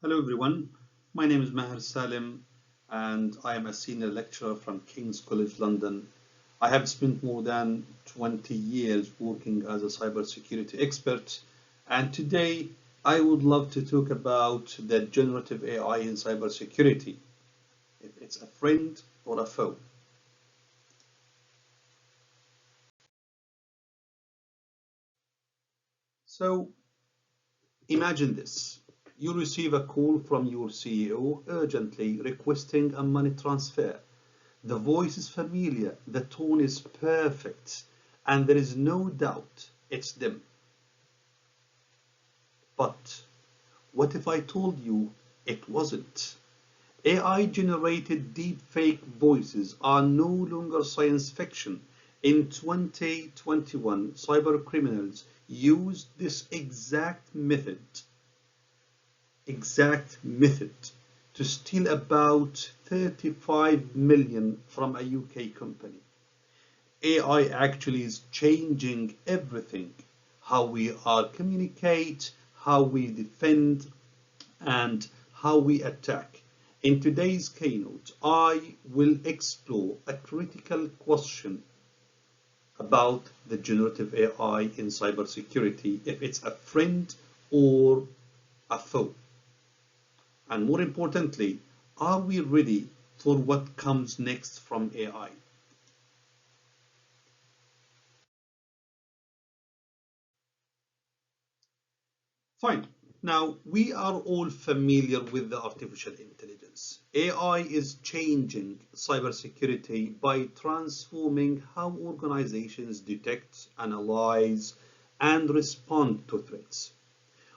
Hello everyone, my name is Maher Salem and I am a senior lecturer from King's College London. I have spent more than 20 years working as a cybersecurity expert, and today I would love to talk about the generative AI in cybersecurity, if it's a friend or a foe. So imagine this. You receive a call from your CEO urgently requesting a money transfer. The voice is familiar, the tone is perfect, and there is no doubt it's them. But what if I told you it wasn't? AI generated deepfake voices are no longer science fiction. In 2021, cybercriminals used this exact method to steal about 35 million from a UK company. AI actually is changing everything, how we are communicate, how we defend, and how we attack. In today's keynote, I will explore a critical question about the generative AI in cybersecurity, if it's a friend or a foe. And more importantly, are we ready for what comes next from AI? Fine. Now, we are all familiar with the artificial intelligence. AI is changing cybersecurity by transforming how organizations detect, analyze, and respond to threats.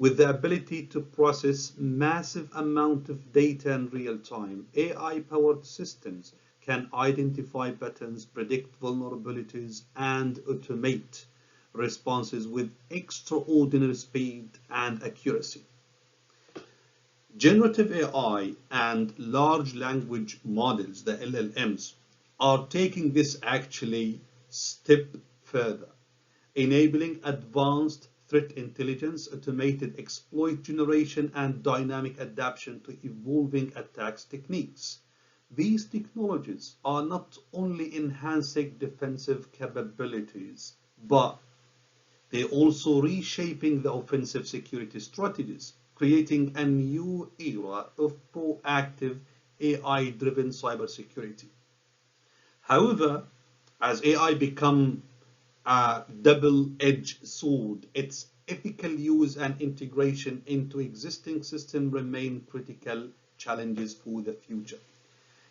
With the ability to process massive amount of data in real time, AI-powered systems can identify patterns, predict vulnerabilities, and automate responses with extraordinary speed and accuracy. Generative AI and large language models, the LLMs, are taking this actually step further, enabling advanced threat intelligence, automated exploit generation, and dynamic adaptation to evolving attacks techniques. These technologies are not only enhancing defensive capabilities, but they're also reshaping the offensive security strategies, creating a new era of proactive AI-driven cybersecurity. However, as AI become a double-edged sword, its ethical use and integration into existing systems remain critical challenges for the future.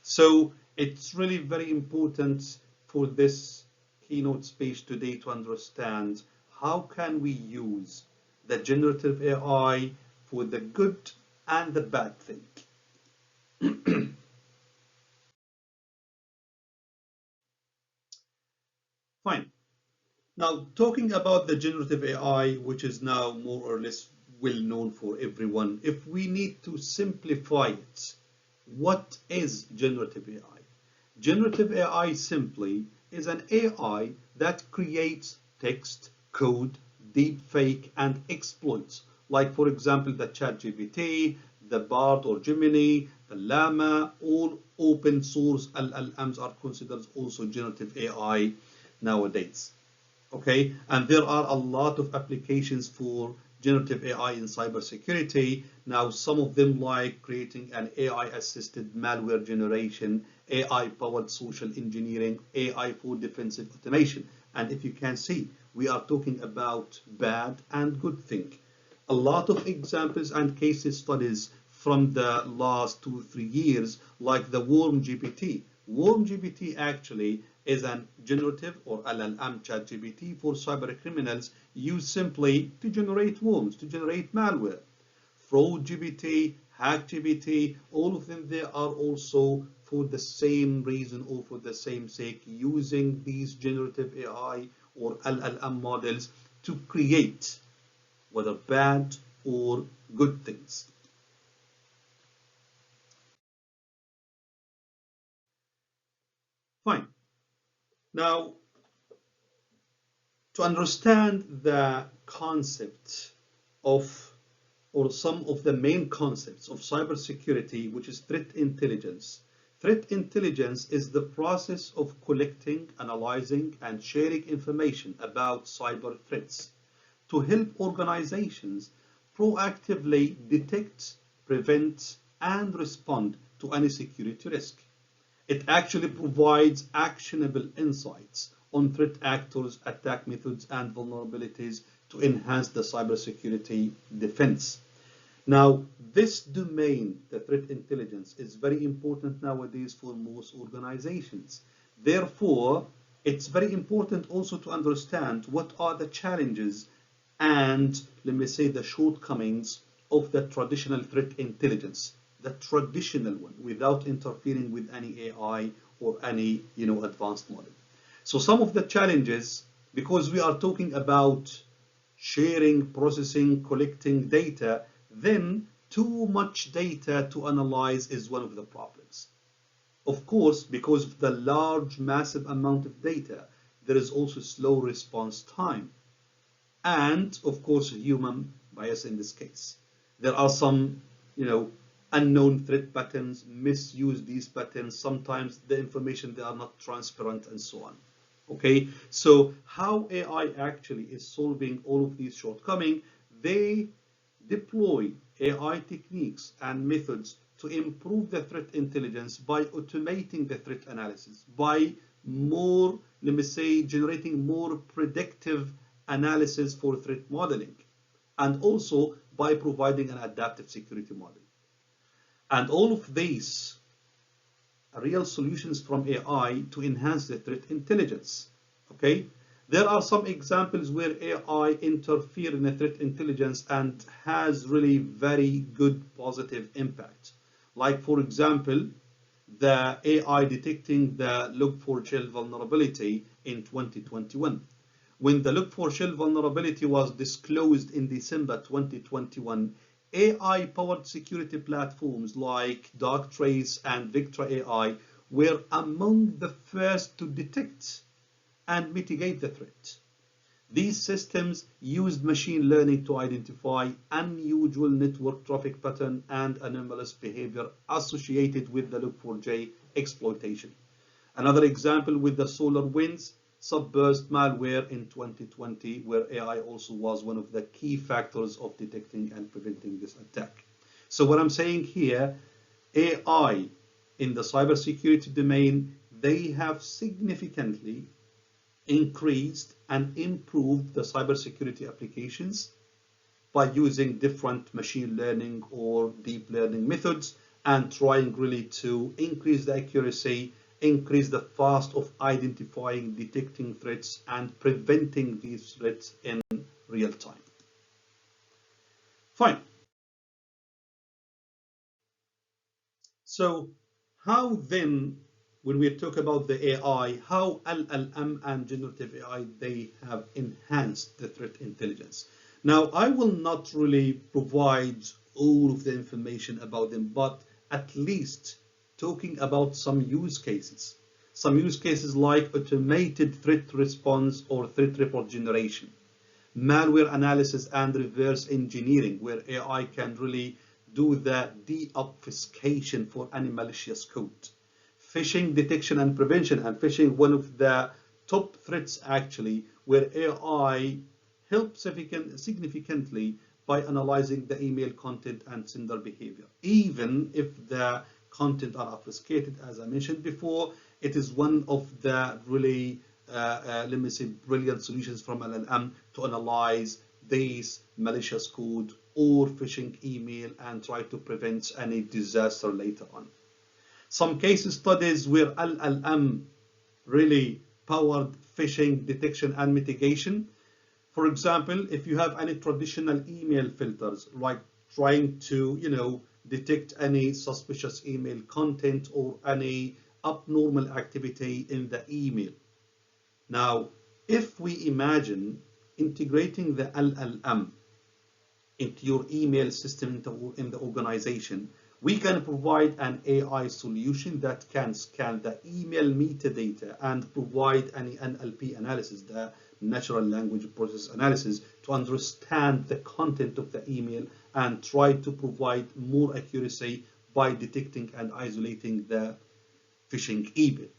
So it's really very important for this keynote speech today to understand how can we use the generative AI for the good and the bad thing. Fine. Now, talking about the generative AI, which is now more or less well known for everyone, if we need to simplify it, what is generative AI? Generative AI simply is an AI that creates text, code, deepfake, and exploits, like for example the ChatGPT, the Bard or Gemini, the Llama, all open source LLMs are considered also generative AI nowadays. Okay, and there are a lot of applications for generative AI in cybersecurity. Now, some of them like creating an AI-assisted malware generation, AI-powered social engineering, AI for defensive automation. And if you can see, we are talking about bad and good thing. A lot of examples and case studies from the last 2-3 years, like the Worm GPT. Worm GPT actually is a generative or LLM ChatGPT for cyber criminals used simply to generate worms, to generate malware. Fraud GPT, Hack GPT, all of them, they are also for the same reason or for the same sake, using these generative AI or LLM models to create whether bad or good things. Fine. Now, to understand the concept of or some of the main concepts of cybersecurity, which is threat intelligence. Threat intelligence is the process of collecting, analyzing, and sharing information about cyber threats to help organizations proactively detect, prevent, and respond to any security risk. It actually provides actionable insights on threat actors, attack methods, and vulnerabilities to enhance the cybersecurity defense. Now, this domain, the threat intelligence, is very important nowadays for most organizations. Therefore, it's very important also to understand what are the challenges and, let me say, the shortcomings of the traditional threat intelligence, the traditional one, without interfering with any AI or any, advanced model. So some of the challenges, because we are talking about sharing, processing, collecting data, then too much data to analyze is one of the problems. Of course, because of the large, massive amount of data, there is also slow response time. And of course, human bias in this case. There are some, unknown threat patterns, misuse these patterns. Sometimes the information, they are not transparent and so on. Okay, so how AI actually is solving all of these shortcomings? They deploy AI techniques and methods to improve the threat intelligence by automating the threat analysis, by more, let me say, generating more predictive analysis for threat modeling, and also by providing an adaptive security model. And all of these are real solutions from AI to enhance the threat intelligence. Okay, there are some examples where AI interfere in the threat intelligence and has really very good positive impact. Like, for example, the AI detecting the Log4Shell vulnerability in 2021. When the Log4Shell vulnerability was disclosed in December 2021, AI-powered security platforms like Darktrace and Vectra AI were among the first to detect and mitigate the threat. These systems used machine learning to identify unusual network traffic pattern and anomalous behavior associated with the Log4j exploitation. Another example with the SolarWinds subburst malware in 2020, where AI also was one of the key factors of detecting and preventing this attack. So what I'm saying here, AI in the cybersecurity domain, they have significantly increased and improved the cybersecurity applications by using different machine learning or deep learning methods and trying really to increase the accuracy, increase the fast of identifying, detecting threats, and preventing these threats in real time. Fine. So how then, when we talk about the AI, how LLM and generative AI, they have enhanced the threat intelligence? Now, I will not really provide all of the information about them, but at least talking about some use cases. Some use cases like automated threat response or threat report generation, malware analysis and reverse engineering, where AI can really do the de-obfuscation for any malicious code. Phishing detection and prevention, and phishing one of the top threats actually, where AI helps significantly by analyzing the email content and sender behavior. Even if the content are obfuscated, as I mentioned before, it is one of the really, let me say, brilliant solutions from LLM to analyze these malicious code or phishing email and try to prevent any disaster later on. Some case studies where LLM really powered phishing detection and mitigation. For example, if you have any traditional email filters, like trying to, detect any suspicious email content or any abnormal activity in the email. Now, if we imagine integrating the LLM into your email system in the organization, we can provide an AI solution that can scan the email metadata and provide any NLP analysis, the natural language process analysis, to understand the content of the email and try to provide more accuracy by detecting and isolating the phishing email.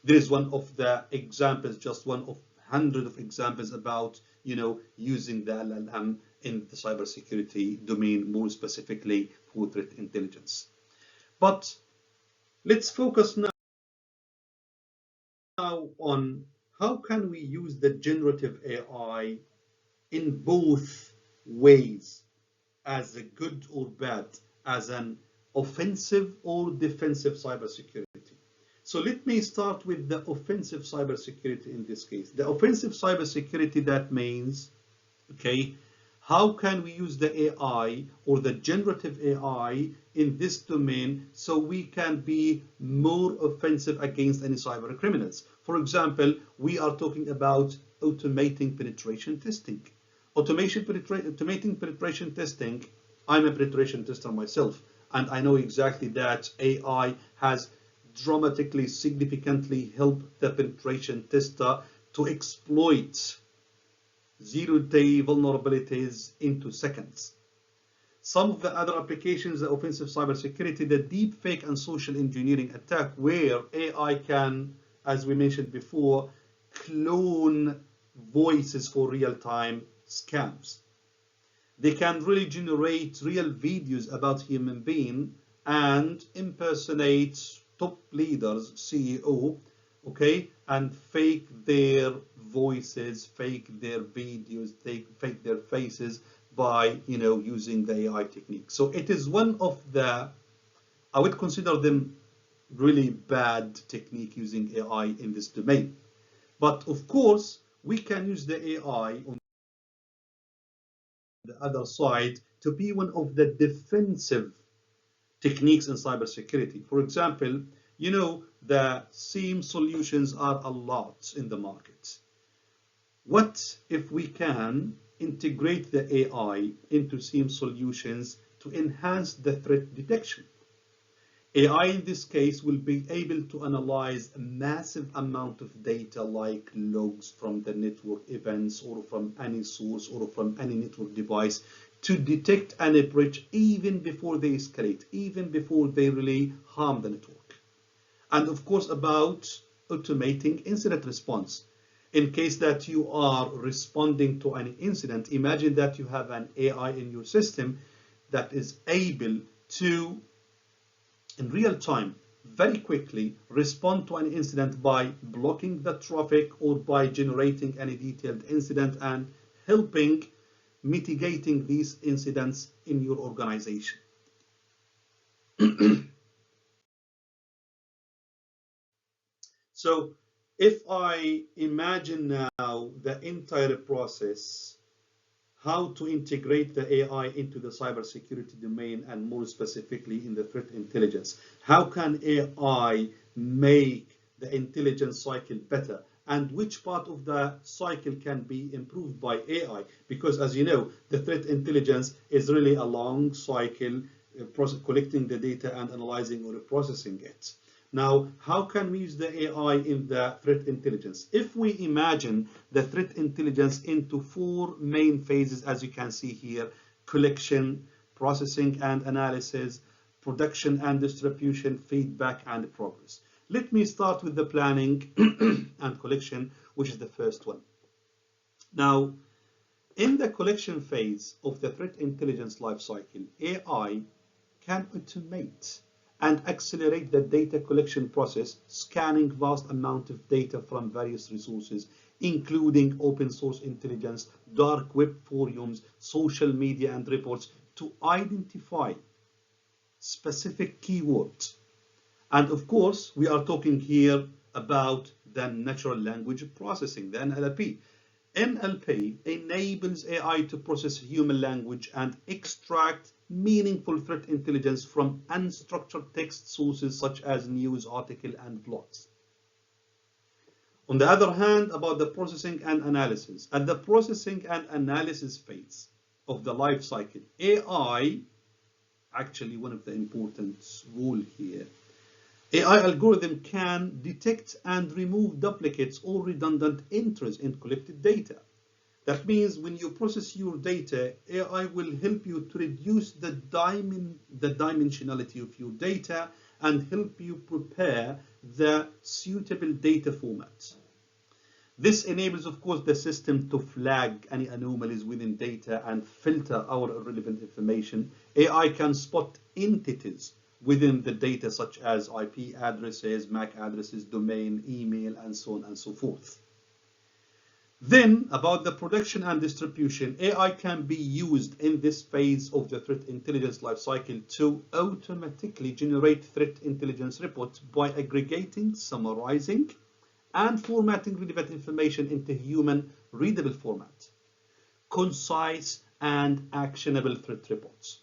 There is one of the examples, just one of hundreds of examples about, using the LLM in the cybersecurity domain, more specifically for threat intelligence. But let's focus now on how can we use the generative AI in both ways, as a good or bad, as an offensive or defensive cybersecurity. So let me start with the offensive cybersecurity in this case. The offensive cybersecurity, that means, okay, how can we use the AI or the generative AI in this domain so we can be more offensive against any cyber criminals? For example, we are talking about automating penetration testing. Automating penetration testing, I'm a penetration tester myself, and I know exactly that AI has dramatically, significantly helped the penetration tester to exploit zero-day vulnerabilities into seconds. Some of the other applications of offensive cybersecurity, the deep fake and social engineering attack, where AI can, as we mentioned before, clone voices for real-time scams. They can really generate real videos about human beings and impersonate top leaders, CEO, okay, and fake their voices, fake their videos, fake their faces by, using the AI technique. So it is one of the, I would consider them really bad technique using AI in this domain. But of course, we can use the AI on the other side to be one of the defensive techniques in cybersecurity. For example, the SIEM solutions are a lot in the market. What if we can integrate the AI into SIEM solutions to enhance the threat detection? AI in this case will be able to analyze a massive amount of data, like logs from the network events or from any source or from any network device, to detect any breach even before they escalate, even before they really harm the network. And of course, about automating incident response. In case that you are responding to an incident, imagine that you have an AI in your system that is able to, in real time, very quickly respond to an incident by blocking the traffic or by generating any detailed incident and helping mitigating these incidents in your organization. So if I imagine now the entire process, how to integrate the AI into the cybersecurity domain, and more specifically in the threat intelligence. How can AI make the intelligence cycle better? And which part of the cycle can be improved by AI? Because as you know, the threat intelligence is really a long cycle, collecting the data and analyzing or processing it. Now, how can we use the AI in the threat intelligence? If we imagine the threat intelligence into 4 main phases, as you can see here: collection, processing and analysis, production and distribution, feedback, and progress. Let me start with the planning and collection, which is the first one. Now, in the collection phase of the threat intelligence lifecycle, AI can automate and accelerate the data collection process, scanning vast amount of data from various resources, including open source intelligence, dark web forums, social media, and reports, to identify specific keywords. And of course, we are talking here about the natural language processing, the NLP. NLP enables AI to process human language and extract meaningful threat intelligence from unstructured text sources such as news articles and blogs. On the other hand, about the processing and analysis. At the processing and analysis phase of the life cycle, AI, actually one of the important rules here, AI algorithm can detect and remove duplicates or redundant entries in collected data. That means when you process your data, AI will help you to reduce the dimensionality of your data and help you prepare the suitable data formats. This enables, of course, the system to flag any anomalies within data and filter out irrelevant information. AI can spot entities within the data, such as IP addresses, MAC addresses, domain, email, and so on and so forth. Then, about the production and distribution, AI can be used in this phase of the threat intelligence lifecycle to automatically generate threat intelligence reports by aggregating, summarizing, and formatting relevant information into human readable format, concise and actionable threat reports.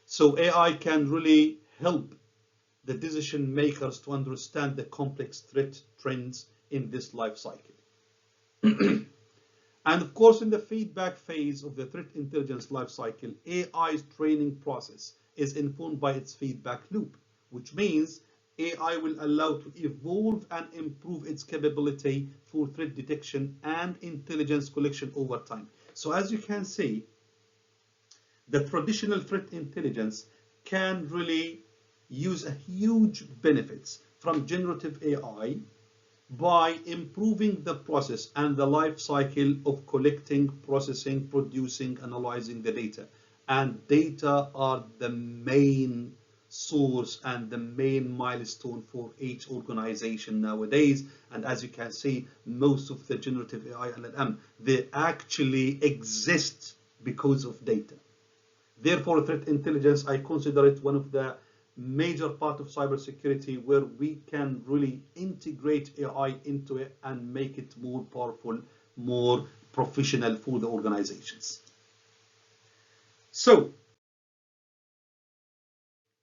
So AI can really help the decision makers to understand the complex threat trends in this life cycle. And of course, in the feedback phase of the threat intelligence lifecycle, AI's training process is informed by its feedback loop, which means AI will allow to evolve and improve its capability for threat detection and intelligence collection over time. So as you can see, the traditional threat intelligence can really use a huge benefits from generative AI by improving the process and the life cycle of collecting, processing, producing, analyzing the data. And data are the main source and the main milestone for each organization nowadays. And as you can see, most of the generative AI LLM, they actually exist because of data. Therefore, threat intelligence, I consider it one of the major part of cybersecurity where we can really integrate AI into it and make it more powerful, more professional for the organizations. So,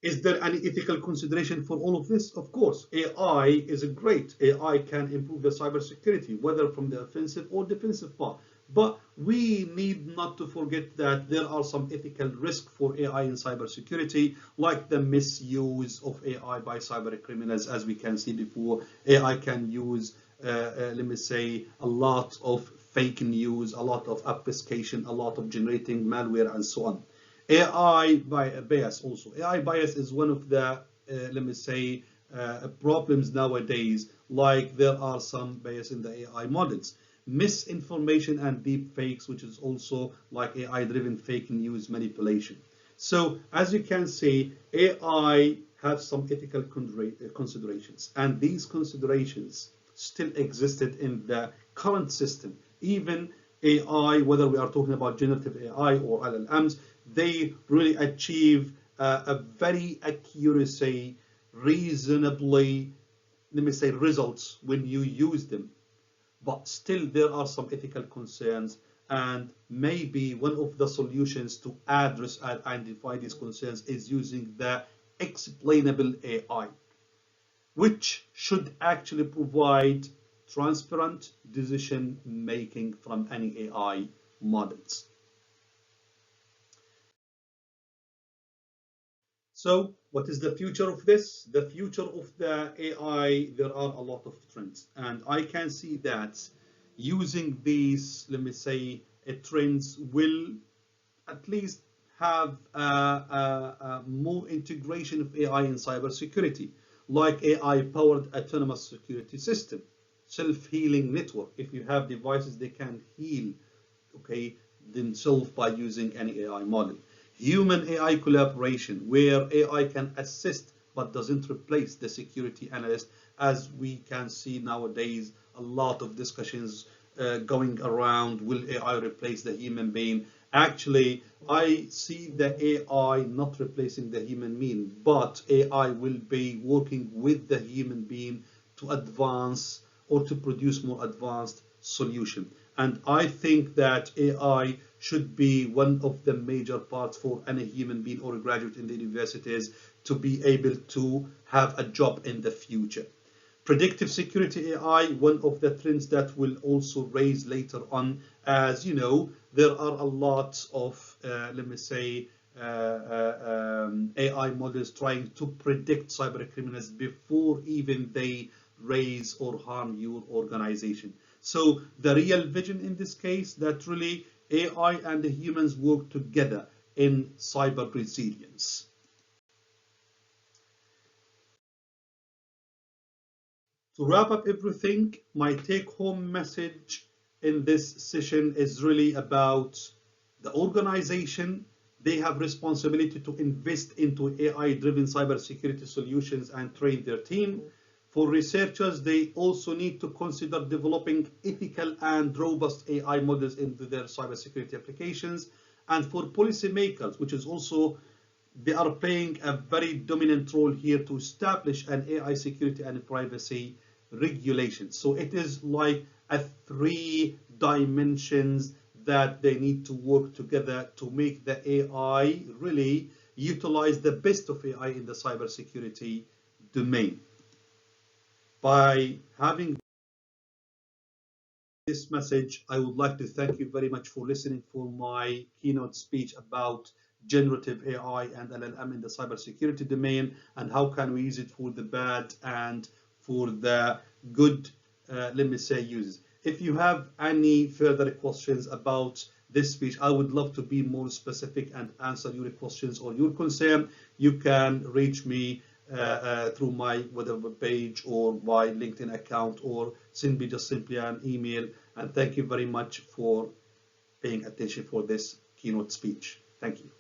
is there any ethical consideration for all of this? Of course, AI is great. AI can improve the cybersecurity, whether from the offensive or defensive part. But we need not to forget that there are some ethical risks for AI in cybersecurity, like the misuse of AI by cyber criminals. As we can see before, AI can use, let me say, a lot of fake news, a lot of obfuscation, a lot of generating malware, and so on. AI bias also. AI bias is one of the, let me say, problems nowadays, like there are some bias in the AI models. Misinformation and deep fakes, which is also like AI-driven fake news manipulation. So as you can see, AI has some ethical considerations, and these considerations still existed in the current system. Even AI, whether we are talking about generative AI or LLMs, they really achieve a very accuracy, reasonably, let me say, results when you use them. But still there are some ethical concerns, and maybe one of the solutions to address and identify these concerns is using the explainable AI, which should actually provide transparent decision making from any AI models. So what is the future of this? The future of the AI, there are a lot of trends, and I can see that using these, let me say, trends will at least have more integration of AI in cybersecurity, like AI-powered autonomous security system, self-healing network. If you have devices, they can heal, okay, themselves by using any AI model. Human AI collaboration, where AI can assist but doesn't replace the security analyst. As we can see nowadays, a lot of discussions going around, will AI replace the human being? Actually, I see the AI not replacing the human being, but AI will be working with the human being to advance or to produce more advanced solution. And I think that AI should be one of the major parts for any human being or a graduate in the universities to be able to have a job in the future. Predictive security AI, one of the trends that will also raise later on. As you know, there are a lot of, let me say, AI models trying to predict cyber criminals before even they raise or harm your organization. So the real vision in this case that really AI and the humans work together in cyber resilience. To wrap up everything, my take-home message in this session is really about the organization. They have responsibility to invest into AI-driven cybersecurity solutions and train their team. For researchers, they also need to consider developing ethical and robust AI models into their cybersecurity applications. And for policymakers, which is also they are playing a very dominant role here to establish an AI security and privacy regulation. So it is like a three dimensions that they need to work together to make the AI really utilize the best of AI in the cybersecurity domain. By having this message, I would like to thank you very much for listening for my keynote speech about generative AI and LLM in the cybersecurity domain and how can we use it for the bad and for the good, let me say, uses. If you have any further questions about this speech, I would love to be more specific and answer your questions or your concern. You can reach me through my whatever page or my LinkedIn account or send me just simply an email. And thank you very much for paying attention for this keynote speech. Thank you.